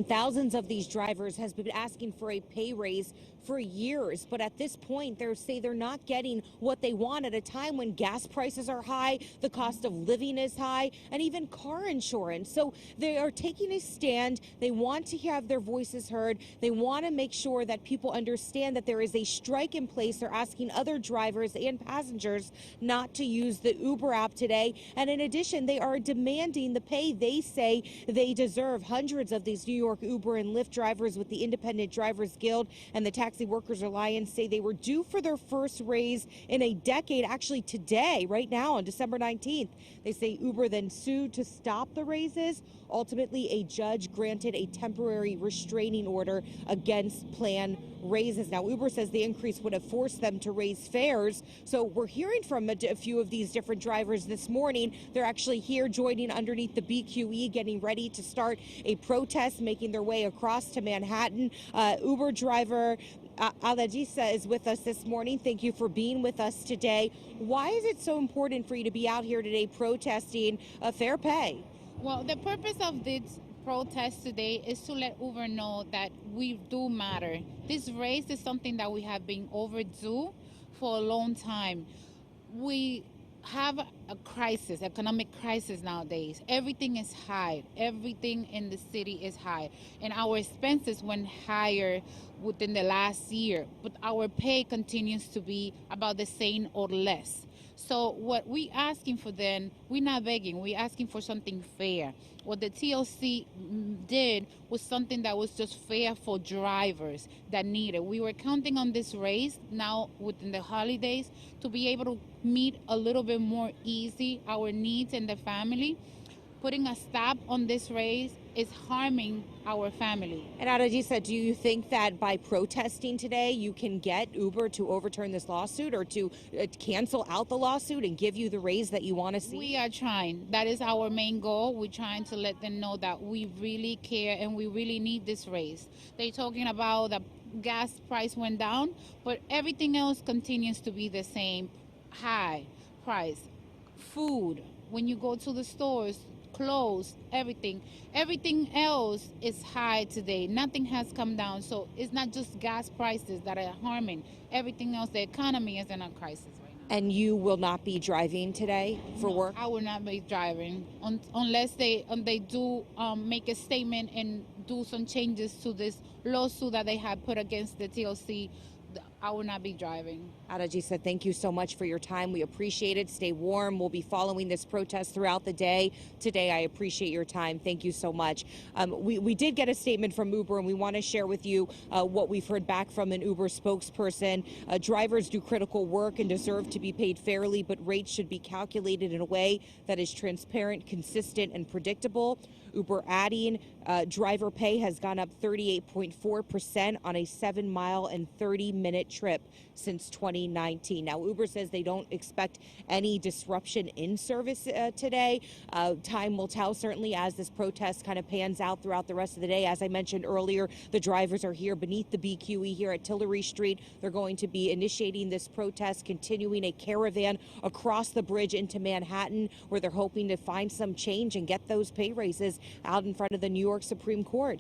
Thousands of these drivers has been asking for a pay raise for years, but at this point they say they're not getting what they want at a time when gas prices are high, the cost of living is high, and even car insurance. So they are taking a stand. They want to have their voices heard. They want to make sure that people understand that there is a strike in place. They're asking other drivers and passengers not to use the Uber app today. And in addition, they are demanding the pay they say they deserve. Hundreds of these New York Uber and Lyft drivers with the Independent Drivers Guild and the Taxi Workers Alliance say they were due for their first raise in a decade. Actually today, right now on December 19th, they say Uber then sued to stop the raises. Ultimately, a judge granted a temporary restraining order against planned raises. Now, Uber says the increase would have forced them to raise fares. So we're hearing from a few of these different drivers this morning. They're actually here joining underneath the BQE, getting ready to start a protest, making their way across to Manhattan. Uber driver Aladisa is with us this morning. Thank you for being with us today. Why is it so important for you to be out here today protesting fair pay? Well, the purpose of this protest today is to let Uber know that we do matter. This raise is something that we have been overdue for a long time. We have a crisis, economic crisis nowadays. Everything is high. Everything in the city is high. And our expenses went higher within the last year, but our pay continues to be about the same or less. So what we asking for then, we're not begging, we're asking for something fair. What the TLC did was something that was just fair for drivers that need it. We were counting on this raise now within the holidays to be able to meet a little bit more easy our needs in the family. Putting a stop on this raise is harming our family. And Adadisa, do you think that by protesting today, you can get Uber to overturn this lawsuit or to cancel out the lawsuit and give you the raise that you want to see? We are trying. That is our main goal. We're trying to let them know that we really care and we really need this raise. They're talking about the gas price went down, but everything else continues to be the same. High price, food, when you go to the stores, clothes, everything else is high today. Nothing has come down. So it's not just gas prices that are harming. Everything else, the economy is in a crisis right now. And you will not be driving today for work? I will not be driving unless they do make a statement and do some changes to this lawsuit that they have put against the TLC. I will not be driving. Adajisa, thank you so much for your time. We appreciate it. Stay warm. We'll be following this protest throughout the day. Today, I appreciate your time. Thank you so much. We did get a statement from Uber, and we want to share with you what we've heard back from an Uber spokesperson. Drivers do critical work and deserve to be paid fairly, but rates should be calculated in a way that is transparent, consistent, and predictable. Uber adding driver pay has gone up 38.4% on a 7-mile and 30-minute trip since 2019. Now, Uber says they don't expect any disruption in service today. Time will tell, certainly, as this protest kind of pans out throughout the rest of the day. As I mentioned earlier, the drivers are here beneath the BQE here at Tillery Street. They're going to be initiating this protest, continuing a caravan across the bridge into Manhattan, where they're hoping to find some change and get those pay raises out in front of the New York Supreme Court.